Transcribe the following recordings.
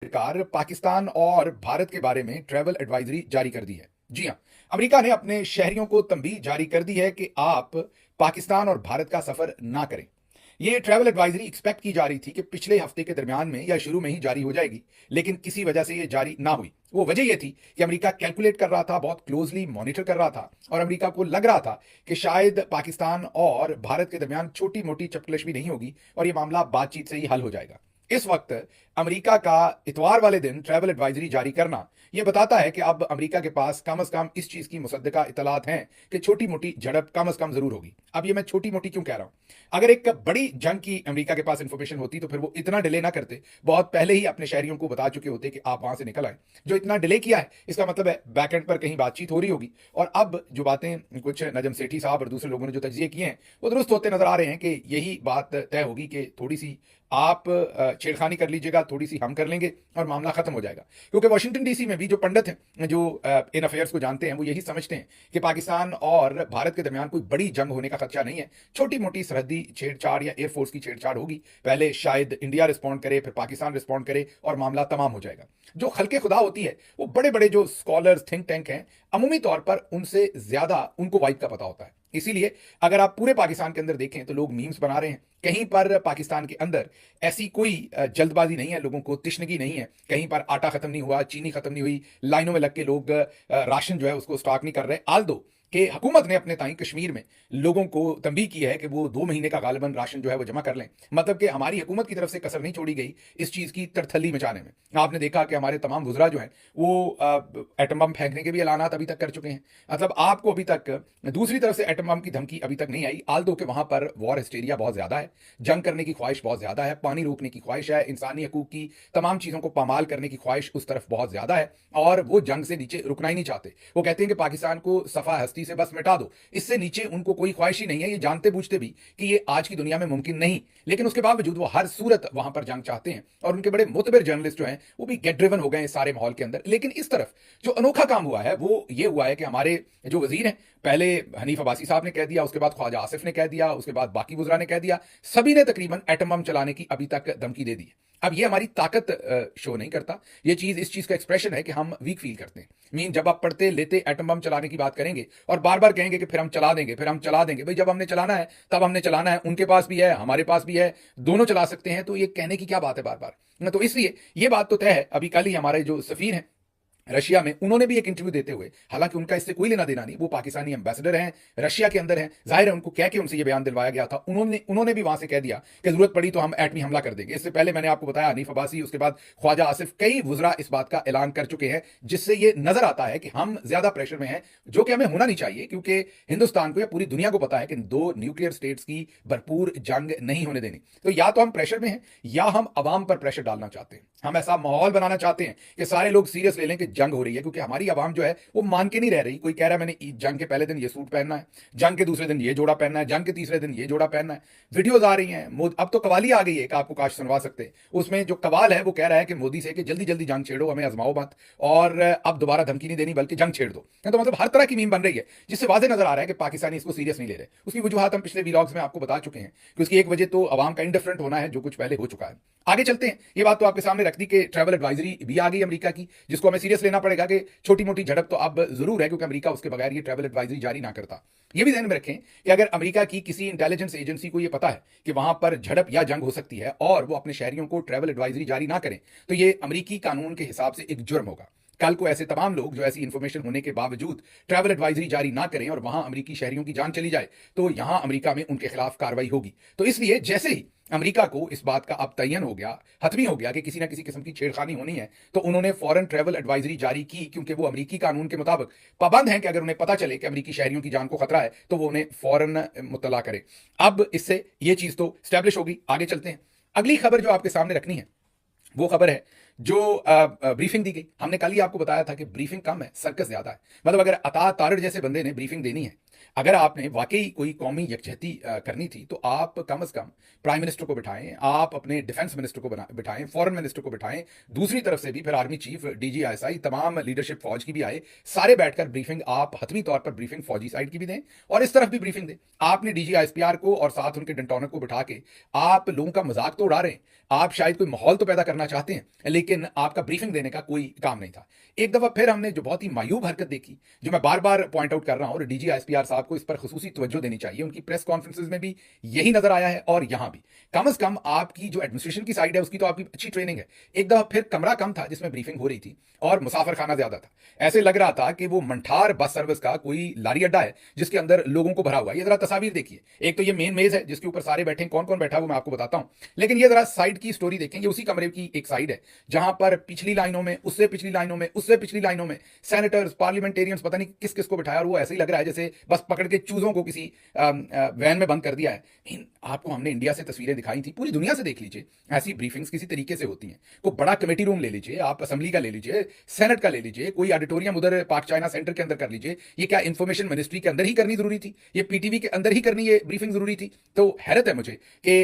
सरकार पाकिस्तान और भारत के बारे में ट्रैवल एडवाइजरी जारी कर दी है। जी हां, अमेरिका ने अपने शहरियों को तंबीह जारी कर दी है कि आप पाकिस्तान और भारत का सफर ना करें। ये ट्रैवल एडवाइजरी एक्सपेक्ट की जा रही थी कि पिछले हफ्ते के दरमियान में या शुरू में ही जारी हो जाएगी, लेकिन किसी वजह से ये जारी ना हुई। वो वजह ये थी कि अमेरिका कैलकुलेट कर रहा था, बहुत क्लोजली मॉनिटर कर रहा था और अमेरिका को लग रहा था कि शायद पाकिस्तान और भारत के दरमियान छोटी मोटी चपकलश भी नहीं होगी और ये मामला बातचीत से ही हल हो जाएगा। इस वक्त अमेरिका का इतवार वाले दिन ट्रैवल एडवाइजरी जारी करना यह बताता है कि अब अमेरिका के पास कम से कम इस चीज की मुसद्दका इतलात हैं कि छोटी मोटी झड़प कम से कम जरूर होगी। अब ये मैं छोटी मोटी क्यों कह रहा हूं? अगर एक बड़ी जंग की अमेरिका के पास इंफॉर्मेशन होती तो फिर वो इतना डिले ना करते, बहुत पहले ही अपने शहरियों को बता चुके होते कि आप वहां से निकल आए। जो इतना डिले किया है इसका मतलब है बैकएंड पर कहीं बातचीत हो रही होगी। और अब जो बातें कुछ नजम सेठी साहब और दूसरे लोगों ने जो तजिए किए हैं वो दुरुस्त होते नजर आ रहे हैं कि यही बात तय होगी कि थोड़ी सी आप छेड़खानी कर लीजिएगा, थोड़ी सी हम कर लेंगे और मामला खत्म हो जाएगा। क्योंकि वाशिंगटन डीसी में भी जो पंडित हैं, जो इन अफेयर्स को जानते हैं, वो यही समझते हैं कि पाकिस्तान और भारत के दरमियान कोई बड़ी जंग होने का खदशा नहीं है। छोटी मोटी सरहदी छेड़छाड़ या एयरफोर्स की छेड़छाड़ होगी, पहले शायद इंडिया रिस्पॉन्ड करे, फिर पाकिस्तान रिस्पॉन्ड करे और मामला तमाम हो जाएगा। जो खलके खुदा होती है वो बड़े बड़े जो स्कॉलर्स थिंक टैंक हैं, अमूमी तौर पर उनसे ज्यादा उनको वाइब का पता होता है। इसीलिए अगर आप पूरे पाकिस्तान के अंदर देखें तो लोग मीम्स बना रहे हैं। कहीं पर पाकिस्तान के अंदर ऐसी कोई जल्दबाजी नहीं है, लोगों को तिश्नगी नहीं है, कहीं पर आटा खत्म नहीं हुआ, चीनी खत्म नहीं हुई, लाइनों में लग के लोग राशन जो है उसको स्टॉक नहीं कर रहे। आल दो कि हुकूमत ने अपने ताई कश्मीर में लोगों को तंबीह की है कि वो 2 महीने का गालिबन राशन जो है वो जमा कर लें। मतलब कि हमारी हुकूमत की तरफ से कसर नहीं छोड़ी गई इस चीज की तरथली मचाने में। आपने देखा कि हमारे तमाम वुजरा जो हैं वो एटम बम फेंकने के भी ऐलानात अभी तक कर चुके हैं। मतलब आपको अभी तक दूसरी तरफ से एटम बम की धमकी अभी तक नहीं आई। आल दो कि वहां पर वॉर हिस्टेरिया बहुत ज्यादा है, जंग करने की ख्वाहिश बहुत ज्यादा है, पानी रोकने की ख्वाहिश है, इंसानी हकूक की तमाम चीजों को पामाल करने की ख्वाहिश उस तरफ बहुत ज्यादा है और वो जंग से नीचे रुकना ही नहीं चाहते। वो कहते हैं कि पाकिस्तान को सफा हस्ती से बस मिटा दो, इससे नीचे उनको कोई ख्वाहिश ही नहीं है। ये जानते बूझते भी कि ये आज की दुनिया में मुमकिन नहीं, लेकिन उसके बावजूद वो हर सूरत वहां पर जंग चाहते हैं और उनके बड़े मुतबर जर्नलिस्ट जो हैं वो भी गेट ड्रिवन हो गए इस सारे माहौल के अंदर। लेकिन इस तरफ जो अनोखा काम हुआ है वो ये हुआ है कि हमारे जो वजीर हैं, पहले हनीफ अब्बासी साहब ने कह दिया, उसके बाद ख्वाजा आसिफ ने कह दिया, उसके बाद बाकी वुजरा ने कह दिया, सभी ने तकरीबन एटम बम चलाने की अभी तक धमकी दे दी है। अब ये हमारी ताकत शो नहीं करता, ये चीज इस चीज का एक्सप्रेशन है कि हम वीक फील करते हैं। मीन जब आप पढ़ते लेते एटम बम चलाने की बात करेंगे और बार बार कहेंगे कि फिर हम चला देंगे, फिर हम चला देंगे। भाई जब हमने चलाना है तब हमने चलाना है, उनके पास भी है, हमारे पास भी है, दोनों चला सकते हैं, तो ये कहने की क्या बात है बार बार? तो इसलिए ये बात तो तय है। अभी कल ही हमारे जो सफीर हैं रशिया में, उन्होंने भी एक इंटरव्यू देते हुए, हालांकि उनका इससे कोई लेना देना नहीं, वो पाकिस्तानी एम्बेसडर हैं, रशिया के अंदर हैं, जाहिर है उनको कह के उनसे ये बयान दिलवाया गया था। उन्होंने भी वहां से कह दिया कि जरूरत पड़ी तो हम एटमी हमला कर देंगे। इससे पहले मैंने आपको बताया हनीफ अब्बासी, उसके बाद ख्वाजा आसिफ, कई वुजरा इस बात का ऐलान कर चुके हैं, जिससे ये नजर आता है कि हम ज्यादा प्रेशर में हैं, जो कि हमें होना नहीं चाहिए, क्योंकि हिंदुस्तान को या पूरी दुनिया को पता है कि दो न्यूक्लियर स्टेट्स की भरपूर जंग नहीं होने देनी। तो या तो हम प्रेशर में हैं या हम अवाम पर प्रेशर डालना चाहते हैं। हम ऐसा माहौल बनाना चाहते हैं कि सारे लोग सीरियस ले लें कि जंग हो रही है, क्योंकि हमारी आवाम जो है वो मान के नहीं रह रही। कोई कह रहा है मैंने जंग के पहले दिन ये सूट पहनना है, जंग के दूसरे दिन ये जोड़ा पहनना है, जंग के तीसरे दिन ये जोड़ा पहनना है। वीडियोज आ रही हैं, अब तो कवाली आ गई है कि आपको काश सुनवा सकते। उसमें जो कवाल है वो कह रहा है कि मोदी से कि जल्दी जल्दी जंग छेड़ो, हमें आजमाओ मत, और अब दोबारा धमकी नहीं देनी बल्कि जंग छेड़ दो। तो मतलब हर तरह की मीम बन रही है, जिससे वाज़ेह नजर आ रहा है कि पाकिस्तानी इसको सीरियस नहीं ले रहे। उसकी वजूहत हम पिछले व्लॉग्स में आपको बता चुके हैं कि उसकी एक वजह तो आवाम का इंडिफरेंट होना है, जो कुछ पहले हो चुका है। आगे चलते हैं, ये बात तो आपके सामने रख दी कि ट्रैवल एडवाइजरी भी आ गई अमेरिका की, जिसको हमें सीरियस लेना पड़ेगा कि छोटी मोटी झड़प तो अब जरूर है, क्योंकि अमेरिका उसके बगैर ये ट्रैवल एडवाइजरी जारी ना करता। ये भी ध्यान में रखें कि अगर अमेरिका की किसी इंटेलिजेंस एजेंसी को ये पता है कि वहां पर झड़प या जंग हो सकती है और वो अपने शहरियों को ट्रैवल एडवाइजरी जारी ना करें, तो ये अमेरिकी कानून के हिसाब से एक जुर्म होगा। कल को ऐसे तमाम लोग जो ऐसी इंफॉर्मेशन होने के बावजूद ट्रैवल एडवाइजरी जारी ना करें और वहां अमेरिकी शहरियों की जान चली जाए, तो यहां अमेरिका में उनके खिलाफ कार्रवाई होगी। तो इसलिए जैसे ही अमेरिका को इस बात का अब तयन हो गया, हतमी हो गया कि किसी ना किसी किस्म की छेड़खानी होनी है, तो उन्होंने फॉरेन ट्रैवल एडवाइजरी जारी की, क्योंकि वो अमेरिकी कानून के मुताबिक पाबंद हैं कि अगर उन्हें पता चले कि अमेरिकी शहरियों की जान को खतरा है तो वो उन्हें फौरन मुतला करे। अब इससे ये चीज तो स्टैब्लिश होगी। आगे चलते हैं, अगली खबर जो आपके सामने रखनी है वो खबर है जो ब्रीफिंग दी गई। हमने कल ही आपको बताया था कि ब्रीफिंग कम है, सर्कस ज्यादा है। मतलब अगर अता तारड़ जैसे बंदे ने ब्रीफिंग देनी है अगर आपने वाकई कोई कौमी यकजहती करनी थी तो आप कम से कम प्राइम मिनिस्टर को बिठाएं, आप अपने डिफेंस मिनिस्टर को बिठाएं, फॉरेन मिनिस्टर को बिठाएं, दूसरी तरफ से भी फिर आर्मी चीफ, डीजीआईएसआई, तमाम लीडरशिप फौज की भी आए, सारे बैठकर ब्रीफिंग, आप हतमी तौर पर ब्रीफिंग फौजी साइड की भी दें और इस तरफ भी ब्रीफिंग दें। आपने डीजीआईएसपीआर को और साथ उनके डंटोनर को बिठा के आप लोगों का मजाक तो उड़ा रहे हैं, आप शायद कोई माहौल तो पैदा करना चाहते हैं, लेकिन आपका ब्रीफिंग देने का कोई काम नहीं था। एक दफा फिर हमने जो बहुत ही मायूब हरकत देखी, जो मैं बार बार पॉइंट आउट कर रहा हूं, और डीजीआईएसपीआर साहब को इस पर खुसूसी तवज्जो देनी चाहिए, उनकी प्रेस कॉन्फ्रेंसेज में भी यही नजर आया है और यहां भी। कम से कम आपकी जो एडमिनिस्ट्रेशन की साइड है उसकी तो आपकी अच्छी ट्रेनिंग है। एक दफा फिर कमरा कम था जिसमें ब्रीफिंग हो रही थी और मुसाफिर खाना ज्यादा था। ऐसे लग रहा था कि वो मंठार बस सर्विस का कोई लारी अड्डा है जिसके अंदर लोगों को भरा हुआ है। ये जरा तस्वीर देखिए, एक तो ये मेन मेज है जिसके ऊपर सारे बैठे हैं, कौन कौन बैठा है वो मैं आपको बताता हूं, लेकिन ये जरा साइड की स्टोरी देखें। ये उसी कमरे की एक साइड है जहां पर पिछली लाइनों में, उससे पिछली लाइनों में, उससे पिछली लाइनों में सेनेटर्स, पार्लियामेंटेरियंस, पता नहीं किस किस को बिठाया, और वो ऐसे ही लग रहा है जैसे बस पकड़ के चूजों को किसी वैन में बंद कर दिया है। आपको हमने इंडिया से तस्वीरें दिखाई थी, पूरी दुनिया से देख लीजिए, ऐसी ब्रीफिंग्स किसी तरीके से होती हैं। कोई बड़ा कमेटी रूम ले लीजिए, आप असेंबली का ले लीजिए, सेनेट का ले लीजिए, कोई ऑडिटोरियम उधर पाक चाइना सेंटर के अंदर कर लीजिए। ये क्या इंफॉर्मेशन मिनिस्ट्री के अंदर ही करनी जरूरी थी? ये पीटीवी के अंदर ही करनी ये ब्रीफिंग जरूरी थी? तो हैरत है मुझे कि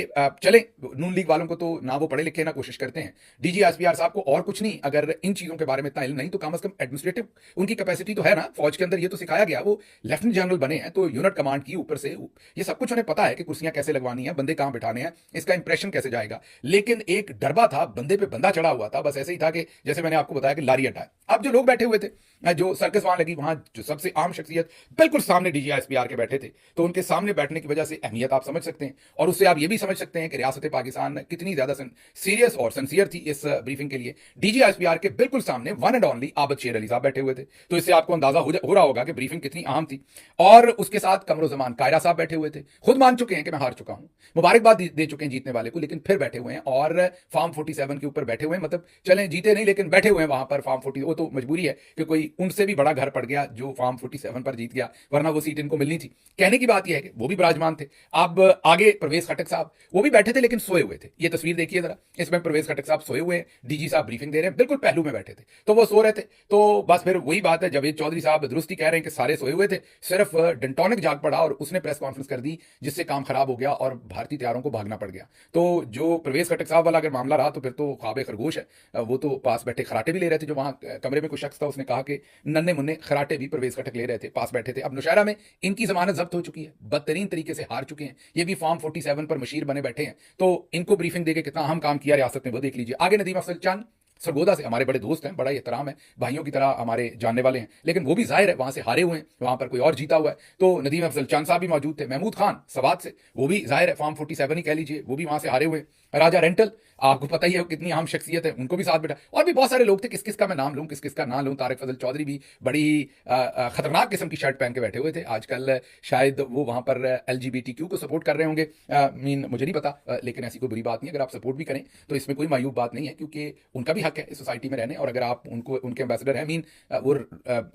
चले नून लीग वालों को तो ना वो पढ़े लिखे ना कोशिश करते हैं, डीजीआईएसपीआर साहब को और कुछ नहीं, अगर इन चीजों के बारे में इतना इल्म नहीं तो कम से कम एडमिनिस्ट्रेटिव उनकी कैपेसिटी तो है ना, फौज के अंदर ये तो सिखाया गया, वो लेफ्टिनेंट जनरल बने हैं तो यूनिट कमांड की ऊपर से ये सब कुछ उन्हें पता है कि कुर्सियां कैसे लगवानी है, बंदे कहां बिठाने हैं, इसका इंप्रेशन कैसे जाएगा। लेकिन एक डरबा था, बंदे पे बंदा चढ़ा हुआ था, बस ऐसे ही था कि जैसे मैंने आपको बताया कि लारी अड्डा है। अब जो लोग बैठे हुए थे, जो सर्कस वहां लगी, वहां जो सबसे आम शख्सियत बिल्कुल सामने डीजीआईएसपीआर के बैठे थे, तो उनके सामने बैठने की वजह से अहमियत आप समझ सकते हैं, और उससे आप ये भी समझ सकते हैं कि रियासत पाकिस्तान कितनी ज्यादा सीरियस और सिंसियर थी इस ब्रीफिंग के लिए। डीजीआईएसपीआर के बिल्कुल सामने वन एंड ओनली आबद शेर अली साहब बैठे हुए थे, तो इससे आपको अंदाजा हो रहा होगा कि ब्रीफिंग कितनी अहम थी। और उसके साथ कमरुज़्ज़मान कायरा साहब बैठे हुए थे, खुद मान चुके हैं कि मैं हार चुका हूं, मुबारकबाद दे चुके हैं जीतने वाले को, लेकिन फिर बैठे हुए हैं और फार्म 47 के ऊपर बैठे हुए हैं, मतलब चलें जीते नहीं लेकिन बैठे हुए हैं वहां पर फार्म 40। वो तो मजबूरी है कि कोई उनसे भी बड़ा घर पड़ गया जो फार्म 47 पर जीत गया, वरना वो सीट इनको मिलनी थी। कहने की बात यह है कि वो भी विराजमान थे। अब आगे परवेज खटक साहब, वो भी बैठे थे लेकिन सोए हुए थे। ये तस्वीर देखिए जरा, इसमें परवेज खटक साहब सोए हुए हैं, डीजी साहब ब्रीफिंग दे रहे हैं, बिल्कुल पहलू में बैठे थे, तो वो सो रहे थे। तो बस फिर वही बात है, जावेद चौधरी साहब दुरुस्ती कह रहे हैं कि सारे सोए हुए थे, सिर्फ डंटोनिक जाग पड़ा और उसने प्रेस कॉन्फ्रेंस कर दी जिससे काम खराब हो गया और भारतीय तैयारों को भागना पड़ गया। तो जो परवेज खटक साहब वाला अगर मामला रहा तो फिर तो ख्वाब खरगोश है। वो तो पास बैठे खराटे भी ले रहे थे, जो वहां कमरे में कोई शख्स था उसने कहा कि नन्हे मुन्ने खराटे भी परवेज खटक ले रहे थे, पास बैठे थे। अब नौशहरा में इनकी जमानत जब्त हो चुकी है, बदतरीन तरीके से हार चुके हैं, ये भी फॉर्म 47 पर मशीर बने बैठे हैं, तो इनको ब्रीफिंग देके कितना अहम काम किया रियासत में वो देख लीजिए। आगे नदीम अफजल चंद सरगोदा से हमारे बड़े दोस्त हैं, बड़ा एहतराम है, भाइयों की तरह हमारे जानने वाले हैं, लेकिन वो भी जाहिर है वहां से हारे हुए हैं, वहां पर कोई और जीता हुआ है। तो नदीम अफजल चंद साहब भी मौजूद थे, महमूद खान सवात से, वो भी जाहिर है फॉर्म 47 ही कह लीजिए, वो भी वहां से हारे हुए। राजा रेंटल, आपको पता ही है कितनी अहम शख्सियत है, उनको भी साथ बैठा, और भी बहुत सारे लोग थे, किस किस का मैं नाम लूं किस किस का ना लूं। तारिक फजल चौधरी भी बड़ी खतरनाक किस्म की शर्ट पहन के बैठे हुए थे, आजकल शायद वो वहां पर LGBTQ को सपोर्ट कर रहे होंगे, मीन मुझे नहीं पता, लेकिन ऐसी कोई बुरी बात नहीं, अगर आप सपोर्ट भी करें तो इसमें कोई मायूब बात नहीं है, क्योंकि उनका भी हक है इस सोसाइटी में रहने, और अगर आप उनको उनके एम्बेसडर हैं, मीन वो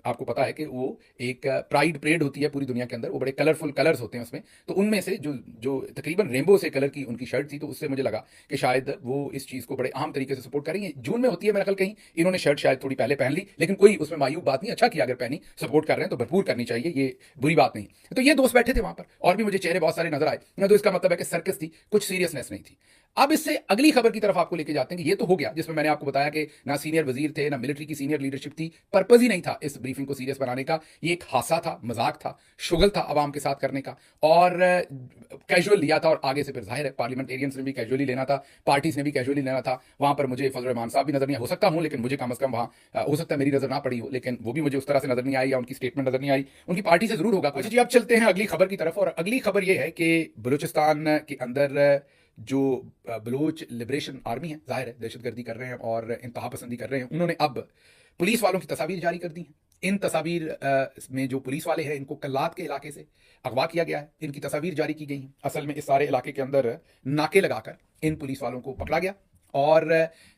आपको पता है कि वो एक प्राइड परेड होती है पूरी दुनिया के अंदर, वो बड़े कलरफुल कलर्स होते हैं उसमें, तो उनमें से जो जो तकरीबन रेनबो से कलर की उनकी शर्ट थी, तो उससे मुझे लगा कि शायद वो इस चीज को बड़े अहम तरीके से सपोर्ट करेंगे। जून में होती है मेरा ख्याल, कहीं इन्होंने शर्ट शायद थोड़ी पहले पहन ली, लेकिन कोई उसमें मायूब बात नहीं, अच्छा किया अगर पहनी, सपोर्ट कर रहे हैं तो भरपूर करनी चाहिए, ये बुरी बात नहीं। तो ये दोस्त बैठे थे वहां पर, और भी मुझे चेहरे बहुत सारे नजर आए, तो इसका मतलब है कि सर्कस थी, कुछ सीरियसनेस नहीं थी। अब इससे अगली खबर की तरफ आपको लेके जाते हैं कि ये तो हो गया जिसमें मैंने आपको बताया कि ना सीनियर वजीर थे, ना मिलिट्री की सीनियर लीडरशिप थी, पर्पज ही नहीं था इस ब्रीफिंग को सीरियस बनाने का, ये एक हादसा था, मजाक था, शुगल था आवाम के साथ करने का, और कैजुअल लिया था, और आगे से फिर जाहिर है पार्लियामेंटेरियंस ने भी कैजुअली लेना था, पार्टीज ने भी कैजुअली लेना था। वहां पर मुझे फजल रहमान साहब भी नजर नहीं हो सकता हूं, लेकिन मुझे कम से कम वहां हो सकता है मेरी नजर ना पड़ी हो, लेकिन वो भी मुझे उस तरह से नजर नहीं आई, या उनकी स्टेटमेंट नजर नहीं आई, उनकी पार्टी से जरूर होगा। जी, अब चलते हैं अगली खबर की तरफ, और अगली खबर यह है कि बलूचिस्तान के अंदर जो बलोच लिबरेशन आर्मी है, जाहिर है दहशतगर्दी कर रहे हैं और इंतहा पसंदी कर रहे हैं, उन्होंने अब पुलिस वालों की तस्वीर जारी कर दी हैं। इन तस्वीर में जो पुलिस वाले हैं इनको कल्लात के इलाके से अगवा किया गया है, इनकी तस्वीर जारी की गई है। असल में इस सारे इलाके के अंदर नाके लगाकर इन पुलिस वालों को पकड़ा गया, और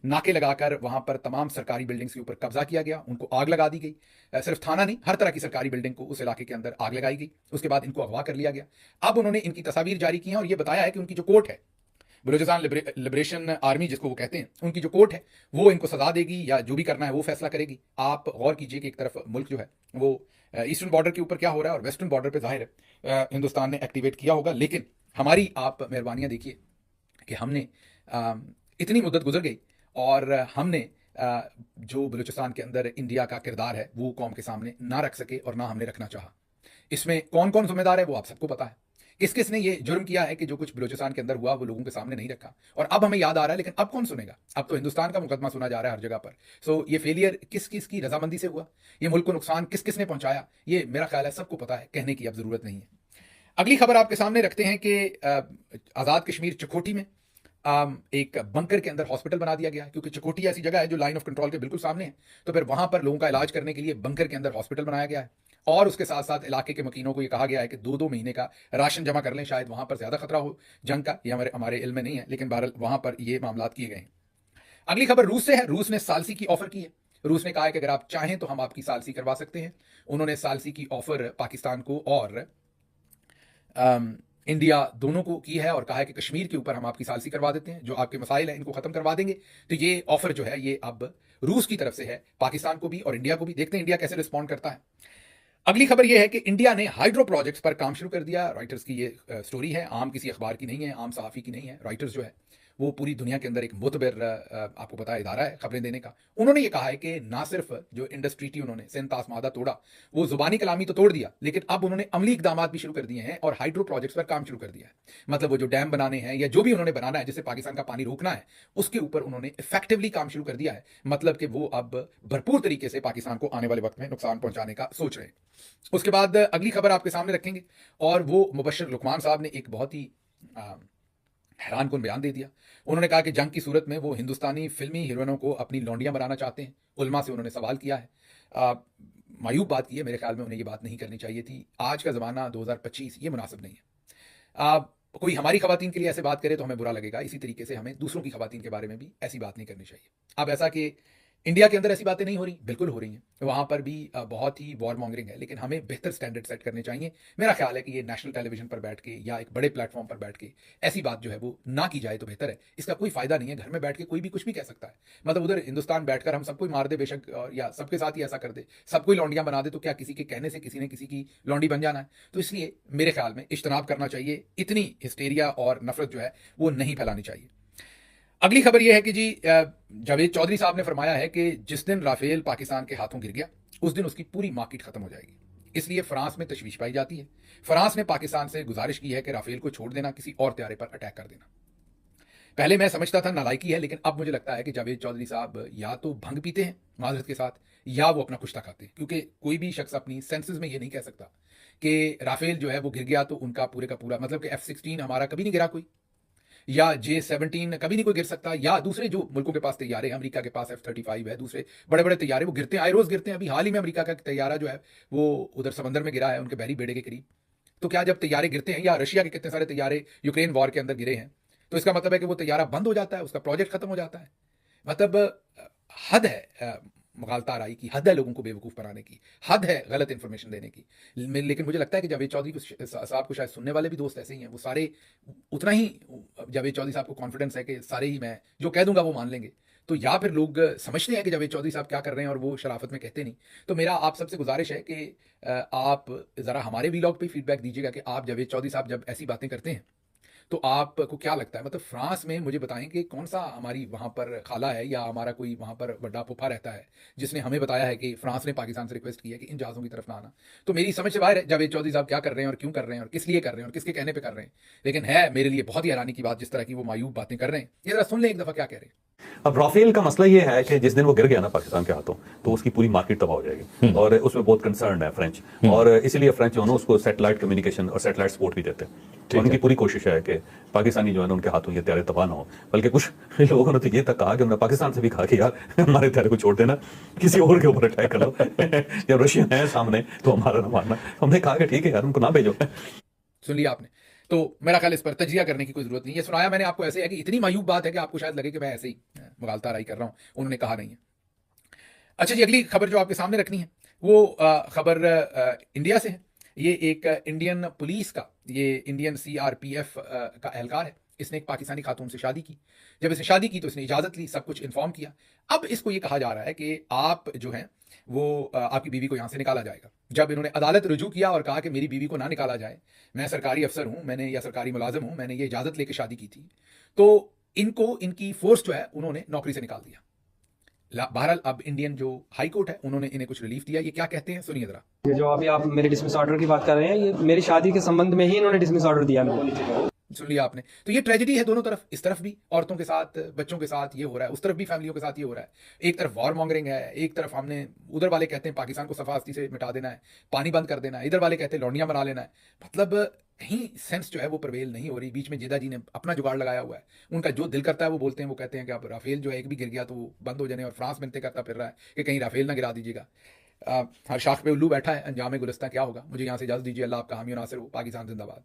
नाके लगाकर वहां पर तमाम सरकारी बिल्डिंग्स के ऊपर कब्जा किया गया, उनको आग लगा दी गई। सिर्फ थाना नहीं, हर तरह की सरकारी बिल्डिंग को उस इलाके के अंदर आग लगाई गई, उसके बाद इनको अगवा कर लिया गया। अब उन्होंने इनकी तस्वीर जारी की है और यह बताया है कि उनकी जो कोर्ट है बलूचिस्तान लिबरेशन आर्मी जिसको वो कहते हैं, उनकी जो कोर्ट है वो इनको सजा देगी या जो भी करना है वो फैसला करेगी। आप गौर कीजिए कि एक तरफ मुल्क जो है वो ईस्टर्न बॉर्डर के ऊपर क्या हो रहा है और वेस्टर्न बॉर्डर पे जाहिर है हिंदुस्तान ने एक्टिवेट किया होगा, लेकिन हमारी आप मेहरबानियां देखिए कि हमने इतनी मुद्दत गुजर गई और हमने जो बलूचिस्तान के अंदर इंडिया का किरदार है वो कौम के सामने ना रख सके और ना हमने रखना चाहा। इसमें कौन कौन जिम्मेदार है वो आप सबको पता है। किस किस ने ये जुर्म किया है कि जो कुछ बलूचिस्तान के अंदर हुआ वो लोगों के सामने नहीं रखा, और अब हमें याद आ रहा है, लेकिन अब कौन सुनेगा? अब तो हिंदुस्तान का मुकदमा सुना जा रहा है हर जगह पर। सो ये फेलियर किस किस की रजामंदी से हुआ, ये मुल्क को नुकसान किस किस ने पहुंचाया, ये मेरा ख्याल है सबको पता है, कहने की अब जरूरत नहीं है। अगली खबर आपके सामने रखते हैं कि आजाद कश्मीर चकोटी में एक बंकर के अंदर हॉस्पिटल बना दिया गया है, क्योंकि चकोटी ऐसी जगह है जो लाइन ऑफ कंट्रोल के बिल्कुल सामने है, तो फिर वहां पर लोगों का इलाज करने के लिए बंकर के अंदर हॉस्पिटल बनाया गया है। और उसके साथ साथ इलाके के मकीनों को यह कहा गया है कि 2-2 महीने का राशन जमा कर लें, शायद वहां पर ज्यादा खतरा हो जंग का, ये हमारे इल्म में नहीं है, लेकिन बहरहाल वहां पर ये मामला किए गए हैं। अगली खबर रूस से है। रूस ने सालसी की ऑफर की है। रूस ने कहा है कि अगर आप चाहें तो हम आपकी सालसी करवा सकते हैं। उन्होंने सालसी की ऑफर पाकिस्तान को और इंडिया दोनों को की है और कहा है कि कश्मीर के ऊपर हम आपकी सालसी करवा देते हैं, जो आपके मसाइल हैं इनको खत्म करवा देंगे। तो ये ऑफर जो है ये अब रूस की तरफ से है पाकिस्तान को भी और इंडिया को भी। देखते हैं इंडिया कैसे रिस्पॉन्ड करता है। अगली खबर यह है कि इंडिया ने हाइड्रो प्रोजेक्ट्स पर काम शुरू कर दिया। रॉयटर्स की ये स्टोरी है, आम किसी अखबार की नहीं है, आम सहाफ़ी की नहीं है। रॉयटर्स जो है वो पूरी दुनिया के अंदर एक मुतबर आपको पता है इदारा है खबरें देने का। उन्होंने ये कहा है कि ना सिर्फ जो इंडस ट्रीटी उन्होंने सेंतास मादा तोड़ा, वो जुबानी कलामी तो तोड़ दिया, लेकिन अब उन्होंने अमली इकदाम भी शुरू कर दिए हैं और हाइड्रो प्रोजेक्ट्स पर काम शुरू कर दिया है। मतलब वो जो डैम बनाने हैं या जो भी उन्होंने बनाना है जिससे पाकिस्तान का पानी रोकना है, उसके ऊपर उन्होंने इफेक्टिवली काम शुरू कर दिया है। मतलब कि वो अब भरपूर तरीके से पाकिस्तान को आने वाले वक्त में नुकसान पहुंचाने का सोच रहे हैं। उसके बाद अगली खबर आपके सामने रखेंगे और वो मुबश्शिर लुकमान साहब ने एक बहुत ही हैरान कुन बयान दे दिया। उन्होंने कहा कि जंग की सूरत में वो हिंदुस्तानी फिल्मी हीरोइनों को अपनी लौंडियां बनाना चाहते हैं। उलमा से उन्होंने सवाल किया है। मायूब बात की है, मेरे ख्याल में उन्हें ये बात नहीं करनी चाहिए थी। आज का ज़माना 2025 ये मुनासिब नहीं है। कोई हमारी खवातीन के लिए ऐसे बात करे तो हमें बुरा लगेगा, इसी तरीके से हमें दूसरों की खवातीन के बारे में भी ऐसी बात नहीं करनी चाहिए। अब ऐसा कि इंडिया के अंदर ऐसी बातें नहीं हो रही, बिल्कुल हो रही हैं, वहाँ पर भी बहुत ही वॉर मॉन्गरिंग है, लेकिन हमें बेहतर स्टैंडर्ड सेट करने चाहिए। मेरा ख्याल है कि ये नेशनल टेलीविजन पर बैठ के या एक बड़े प्लेटफॉर्म पर बैठ के ऐसी बात जो है वो ना की जाए तो बेहतर है। इसका कोई फायदा नहीं है। घर में बैठ के कोई भी कुछ भी कह सकता है। मतलब उधर हिंदुस्तान बैठकर हम सबको मार दे बेशक, या सबके साथ ही ऐसा कर दे, सबको लौंडियां बना दे, तो क्या किसी के कहने से किसी ने किसी की लौंडी बन जाना है? तो इसलिए मेरे ख्याल में इज्तनाब करना चाहिए। इतनी हिस्टेरिया और नफरत जो है वो नहीं फैलानी चाहिए। अगली खबर यह है कि जी जावेद चौधरी साहब ने फरमाया है कि जिस दिन राफेल पाकिस्तान के हाथों गिर गया उस दिन उसकी पूरी मार्केट खत्म हो जाएगी। इसलिए फ्रांस में तशवीश पाई जाती है। फ्रांस ने पाकिस्तान से गुजारिश की है कि राफेल को छोड़ देना, किसी और त्यारे पर अटैक कर देना। पहले मैं समझता था नालायकी है, लेकिन अब मुझे लगता है कि जावेद चौधरी साहब या तो भंग पीते हैं माजरत के साथ, या वो अपना कुश्ता खाते हैं, क्योंकि कोई भी शख्स अपनी सेंसेस में ये नहीं कह सकता कि राफेल जो है वो गिर गया तो उनका पूरे का पूरा, मतलब कि F-16 हमारा कभी नहीं गिरा कोई, या J-17 कभी नहीं कोई गिर सकता, या दूसरे जो मुल्कों के पास तैयारे, अमेरिका के पास F-35 है, दूसरे बड़े बड़े तैयारे वो गिरते हैं, आए रोज गिरते हैं। अभी हाल ही में अमेरिका का तैयारा जो है वो उधर समंदर में गिरा है, उनके बहरी बेड़े के करीब। तो क्या जब तैयारे गिरते हैं, या रशिया के कितने सारे तैयारे यूक्रेन वॉर के अंदर गिरे हैं, तो इसका मतलब है कि वो तैयारा बंद हो जाता है, उसका प्रोजेक्ट खत्म हो जाता है। मतलब हद है मुगालता राई की, हद है लोगों को बेवकूफ़ बनाने की, हद है गलत इंफॉर्मेशन देने की। लेकिन मुझे लगता है कि जावेद चौधरी साहब को शायद सुनने वाले भी दोस्त ऐसे ही हैं, वो सारे उतना ही जावेद चौधरी साहब को कॉन्फिडेंस है कि सारे ही मैं जो कह दूंगा वो मान लेंगे। तो या फिर लोग समझते हैं कि जावेद चौधरी साहब क्या कर रहे हैं और वो शराफत में कहते नहीं। तो मेरा आप सबसे गुजारिश है कि आप ज़रा हमारे वीलॉग पे फीडबैक दीजिएगा कि आप जावेद चौधरी साहब जब ऐसी बातें करते हैं तो आपको क्या लगता है? मतलब फ्रांस में मुझे बताएं कि कौन सा हमारी वहाँ पर खाला है या हमारा कोई वहाँ पर बड़ा फूफा रहता है जिसने हमें बताया है कि फ्रांस ने पाकिस्तान से रिक्वेस्ट की है कि इन जहाज़ों की तरफ ना आना। तो मेरी समझ से बाहर है जावेद चौधरी साहब क्या कर रहे हैं और क्यों कर रहे हैं और किस लिए कर रहे हैं और किसके कहने पर कर रहे हैं। लेकिन है मेरे लिए बहुत ही हैरानी की बात जिस तरह की वो मायूब बातें कर रहे हैं। ये जरा सुन लें एक दफ़ा क्या कह रहे हैं। अब राफेल का मसला ये है कि जिस दिन वो गिर गया ना पाकिस्तान के हाथों, तो उसकी पूरी मार्केट तबाह हो जाएगी, और उसमें बहुत कंसर्न है फ्रेंच, और इसीलिए फ्रेंच जो है उसको सैटेलाइट कम्युनिकेशन और सैटेलाइट सपोर्ट भी देते हैं। तो उनकी पूरी कोशिश है कि पाकिस्तानी जो है ना उनके हाथों ये त्यारे तबाह ना हो। बल्कि कुछ लोगों ने तो ये तक कहा कि उन्होंने पाकिस्तान से भी कहा कि यार हमारे त्यारे को छोड़ देना, किसी और के ऊपर अटैक कर लो, जब रशियन है सामने तो हमारा ना मारना। हमने कहा कि ठीक है यार उनको ना भेजो। सुन लिया आपने। तो मेरा ख्याल इस पर तजिया करने की कोई जरूरत नहीं है। सुनाया मैंने आपको ऐसे है कि इतनी मायूब बात है कि आपको शायद लगे कि मैं ऐसे ही मुगालता राई कर रहा हूं, उन्होंने कहा नहीं है। अच्छा जी, अगली खबर जो आपके सामने रखनी है वो खबर इंडिया से है। ये एक इंडियन पुलिस का, ये इंडियन CRPF का एहलकार है, इसने एक पाकिस्तानी खातून से शादी की। जब इसने शादी की तो इसने इजाज़त ली, सब कुछ इन्फॉर्म किया। अब इसको ये कहा जा रहा है कि आप जो हैं वो आपकी बीवी को यहाँ से निकाला जाएगा। जब इन्होंने अदालत रुजू किया और कहा कि मेरी बीवी को ना निकाला जाए, मैं सरकारी अफसर हूँ, मैंने या सरकारी मुलाजिम हूँ, मैंने ये इजाज़त लेके शादी की थी, तो इनको इनकी फोर्स जो है उन्होंने नौकरी से निकाल दिया। बहरहाल अब इंडियन जो हाई कोर्ट है उन्होंने इन्हें कुछ रिलीफ दिया। ये क्या कहते हैं सुनिए जरा। ये जो अभी आप मेरे डिसमिस ऑर्डर की बात कर रहे हैं, ये मेरी शादी के संबंध में ही इन्होंने डिसमिस ऑर्डर दिया मुझे। सुन लिया आपने। तो ये ट्रेजेडी है दोनों तरफ, इस तरफ भी औरतों के साथ, बच्चों के साथ ये हो रहा है, उस तरफ भी फैमिलियों के साथ ये हो रहा है। एक तरफ वॉर मॉन्गरिंग है, एक तरफ हमने उधर वाले कहते हैं पाकिस्तान को सफास्ती से मिटा देना है, पानी बंद कर देना है, इधर वाले कहते हैं लौंडियां बना लेना है। मतलब कहीं सेंस जो है वो प्रवेल नहीं हो रही। बीच में जेदा जी ने अपना जुगाड़ लगाया हुआ है, उनका जो दिल करता है वो बोलते हैं। वो कहते हैं कि अब राफेल जो है एक भी गिर गया तो वो बंद हो जाने, और फ्रांस मिलते करता फिर रहा है कि कहीं राफेल ना गिरा दीजिएगा। हर शाख पे उल्लू बैठा है, अंजाम गुलस्ता क्या होगा। मुझे यहाँ से इजाजत दीजिए। अल्लाह आपका हामी और नासिर हो। पाकिस्तान जिंदाबाद।